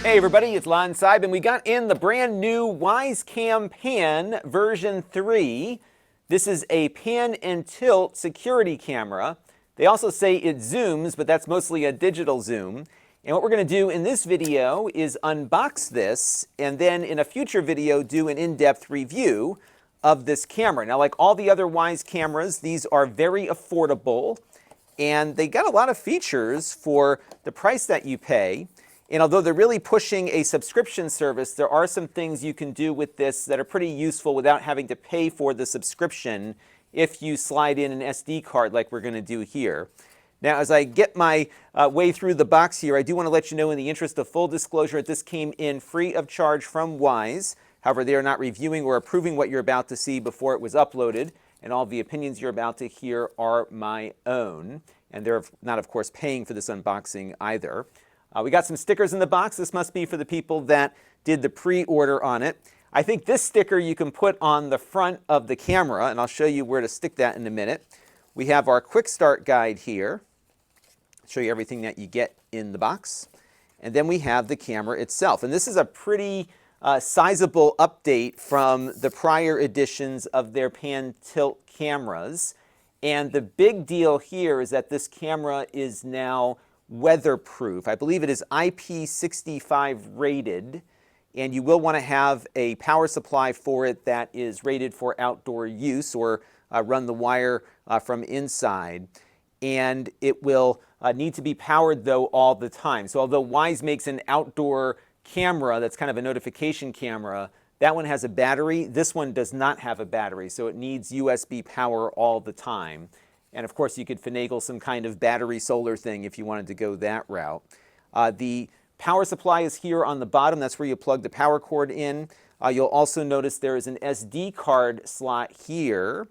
Hey everybody, it's Lon Seib, and we got in the brand new Wyze Cam Pan version 3. This is a pan and tilt security camera. They also say it zooms, but that's mostly a digital zoom. And what we're going to do in this video is unbox this, and then in a future video do an in-depth review of this camera. Now, like all the other Wyze cameras, these are very affordable, and they got a lot of features for the price that you pay. And although they're really pushing a subscription service, there are some things you can do with this that are pretty useful without having to pay for the subscription if you slide in an SD card like we're going to do here. Now, as I get my way through the box here, I do want to let you know, in the interest of full disclosure, that this came in free of charge from Wyze. However, they are not reviewing or approving what you're about to see before it was uploaded, and all the opinions you're about to hear are my own. And they're not, of course, paying for this unboxing either. We got some stickers in the box. This must be for the people that did the pre-order on it. I think this sticker you can put on the front of the camera, and I'll show you where to stick that in a minute. We have our quick start guide here. I'll show you everything that you get in the box. And then we have the camera itself. And this is a pretty sizable update from the prior editions of their pan tilt cameras. And the big deal here is that this camera is now weatherproof. I believe it is IP65 rated, and you will want to have a power supply for it that is rated for outdoor use, or run the wire from inside. And it will need to be powered, though, all the time. So although Wyze makes an outdoor camera that's kind of a notification camera, that one has a battery. This one does not have a battery, so it needs USB power all the time. And of course, you could finagle some kind of battery solar thing if you wanted to go that route. The power supply is here on the bottom. That's where you plug the power cord in. You'll also notice there is an SD card slot here.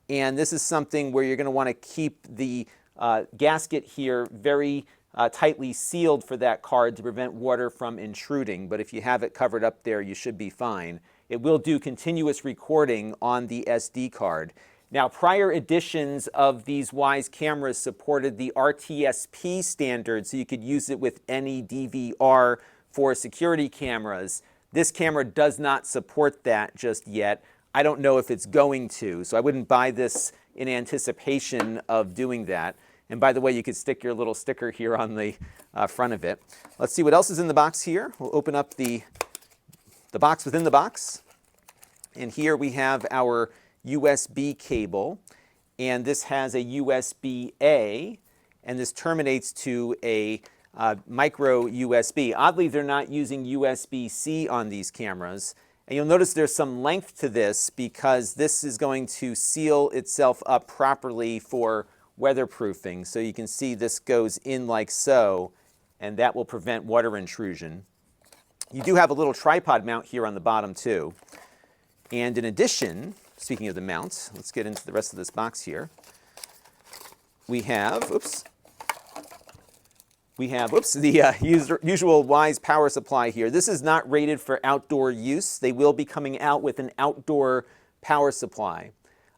And this is something where you're going to want to keep the gasket here very tightly sealed for that card to prevent water from intruding. But if you have it covered up there, you should be fine. It will do continuous recording on the SD card. Now, prior editions of these Wyze cameras supported the RTSP standard, so you could use it with any DVR for security cameras. This camera does not support that just yet. I don't know if it's going to, so I wouldn't buy this in anticipation of doing that. And by the way, you could stick your little sticker here on the front of it. Let's see what else is in the box here. We'll open up the box within the box. And here we have our USB cable, and this has a USB-A, and this terminates to a micro USB. Oddly, they're not using USB-C on these cameras, and you'll notice there's some length to this because this is going to seal itself up properly for weatherproofing. So you can see this goes in like so, and that will prevent water intrusion. You do have a little tripod mount here on the bottom too. And in addition, speaking of the mounts, let's get into the rest of this box here. We have, the usual Wyze power supply here. This is not rated for outdoor use. They will be coming out with an outdoor power supply.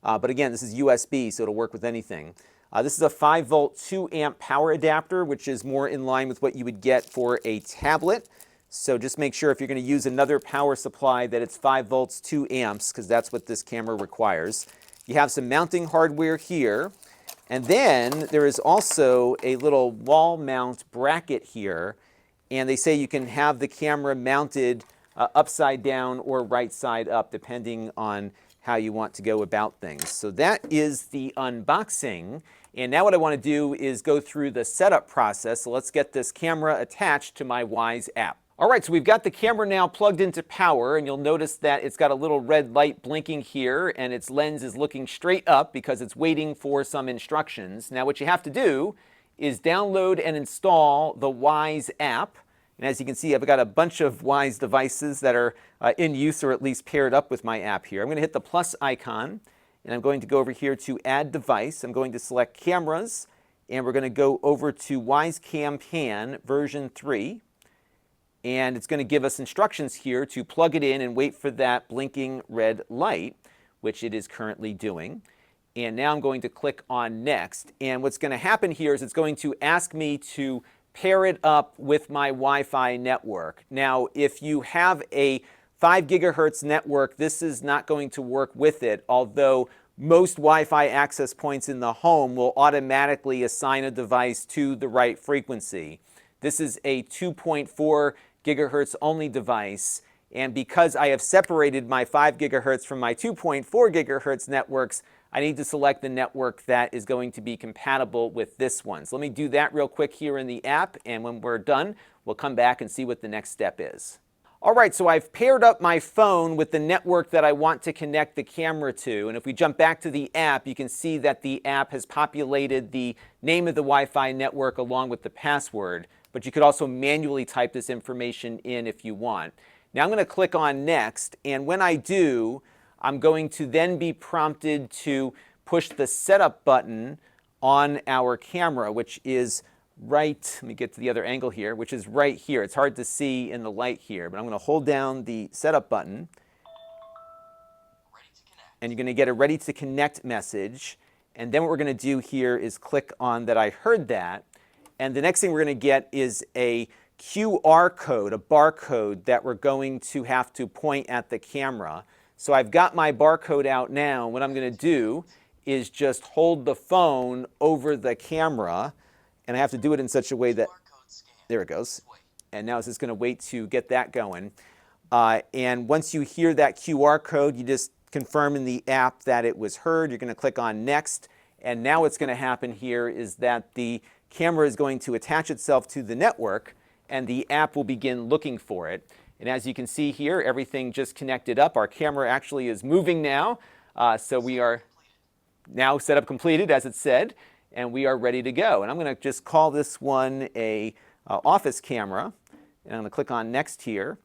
But again, this is USB, so it'll work with anything. This is a 5-volt, 2-amp power adapter, which is more in line with what you would get for a tablet. So just make sure if you're going to use another power supply that it's 5 volts, 2 amps, because that's what this camera requires. You have some mounting hardware here. And then there is also a little wall mount bracket here. And they say you can have the camera mounted upside down or right side up, depending on how you want to go about things. So that is the unboxing. And now what I want to do is go through the setup process. So let's get this camera attached to my Wyze app. All right, so we've got the camera now plugged into power, and you'll notice that it's got a little red light blinking here, and its lens is looking straight up because it's waiting for some instructions. Now, what you have to do is download and install the Wyze app. And as you can see, I've got a bunch of Wyze devices that are in use or at least paired up with my app here. I'm going to hit the plus icon, and I'm going to go over here to Add Device. I'm going to select Cameras, and we're going to go over to Wyze Cam Pan version 3. And it's going to give us instructions here to plug it in and wait for that blinking red light, which it is currently doing. And now I'm going to click on Next. And what's going to happen here is it's going to ask me to pair it up with my Wi-Fi network. Now, if you have a 5 gigahertz network, this is not going to work with it, although most Wi-Fi access points in the home will automatically assign a device to the right frequency. This is a 2.4 gigahertz only device, and because I have separated my 5 gigahertz from my 2.4 gigahertz networks, I need to select the network that is going to be compatible with this one. So let me do that real quick here in the app, and when we're done, we'll come back and see what the next step is. All right, so I've paired up my phone with the network that I want to connect the camera to. And if we jump back to the app, you can see that the app has populated the name of the Wi-Fi network along with the password. But you could also manually type this information in if you want. Now I'm going to click on Next, and when I do, I'm going to then be prompted to push the Setup button on our camera, which is right, let me get to the other angle here, which is right here. It's hard to see in the light here, but I'm going to hold down the Setup button, and you're going to get a Ready to Connect message. And then what we're going to do here is click on that I heard that, and the next thing we're going to get is a QR code, a barcode that we're going to have to point at the camera. So I've got my barcode out now, and what I'm going to do is just hold the phone over the camera, and I have to do it in such a way that, there it goes. And now it's just going to wait to get that going. And once you hear that QR code, you just confirm in the app that it was heard. You're going to click on Next. And now what's going to happen here is that the camera is going to attach itself to the network, and the app will begin looking for it. And as you can see here, everything just connected up. Our camera actually is moving now. So we are now setup completed, as it said, and we are ready to go. And I'm going to just call this one a office camera, and I'm going to click on Next here.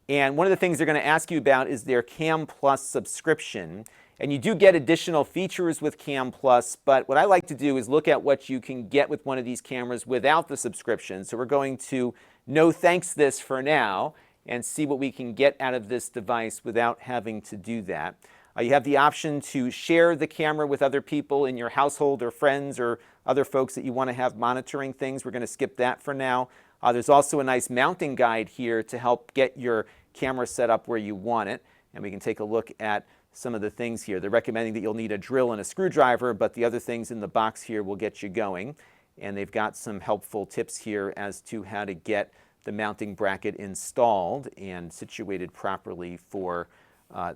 And one of the things they're going to ask you about is their Cam Plus subscription. And you do get additional features with Cam Plus, but what I like to do is look at what you can get with one of these cameras without the subscription. So we're going to no thanks this for now and see what we can get out of this device without having to do that. You have the option to share the camera with other people in your household or friends or other folks that you want to have monitoring things. We're going to skip that for now. There's also a nice mounting guide here to help get your camera set up where you want it. And we can take a look at some of the things here. They're recommending that you'll need a drill and a screwdriver, but the other things in the box here will get you going. And they've got some helpful tips here as to how to get the mounting bracket installed and situated properly for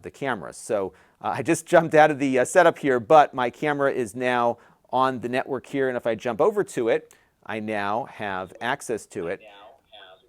the camera. So I just jumped out of the setup here, but my camera is now on the network here, and if I jump over to it, I now have access to it.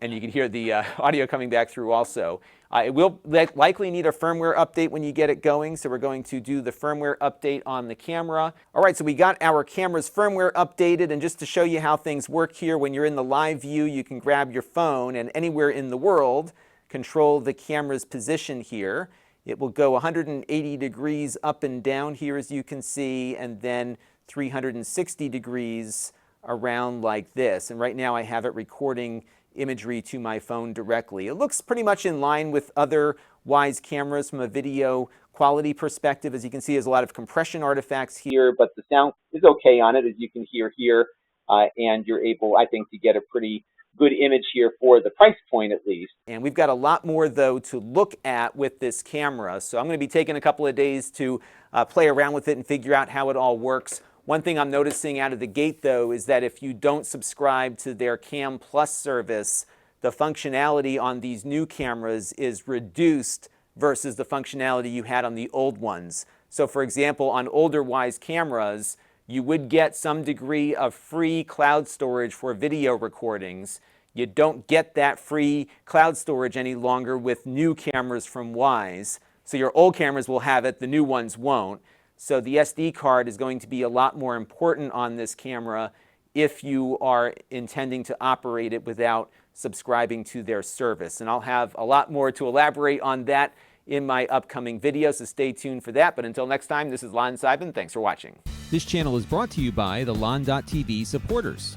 And you can hear the audio coming back through also. It will likely need a firmware update when you get it going, so we're going to do the firmware update on the camera. All right, so we got our camera's firmware updated, and just to show you how things work here, when you're in the live view, you can grab your phone and anywhere in the world, control the camera's position here. It will go 180 degrees up and down here, as you can see, and then 360 degrees around like this. And right now I have it recording imagery to my phone directly. It looks pretty much in line with other Wyze cameras from a video quality perspective. As you can see, there's a lot of compression artifacts here, but the sound is okay on it, as you can hear here. And you're able, I think, to get a pretty good image here for the price point at least. And we've got a lot more though to look at with this camera. So I'm going to be taking a couple of days to play around with it and figure out how it all works. One thing I'm noticing out of the gate though is that if you don't subscribe to their Cam Plus service, the functionality on these new cameras is reduced versus the functionality you had on the old ones. So for example, on older Wyze cameras, you would get some degree of free cloud storage for video recordings. You don't get that free cloud storage any longer with new cameras from Wyze. So your old cameras will have it, the new ones won't. So the SD card is going to be a lot more important on this camera if you are intending to operate it without subscribing to their service. And I'll have a lot more to elaborate on that in my upcoming video, so stay tuned for that. But until next time, this is Lon Seidman. Thanks for watching. This channel is brought to you by the Lon.TV supporters,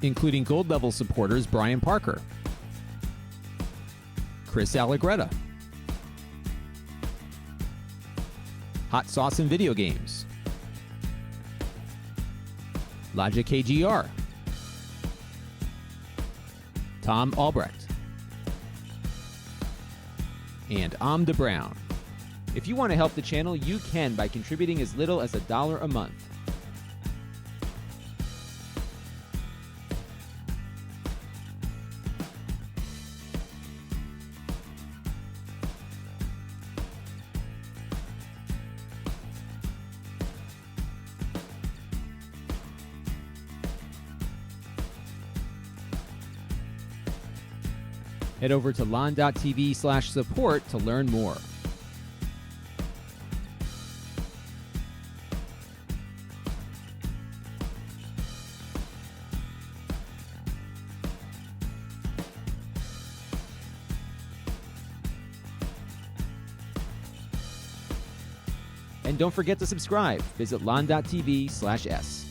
including gold level supporters Brian Parker, Chris Allegretta, Hot Sauce and Video Games, Logic KGR, Tom Albrecht, and Amda Brown. If you want to help the channel, you can by contributing as little as $1 a month. Head over to lon.tv/support to learn more. And don't forget to subscribe. Visit lon.tv/s.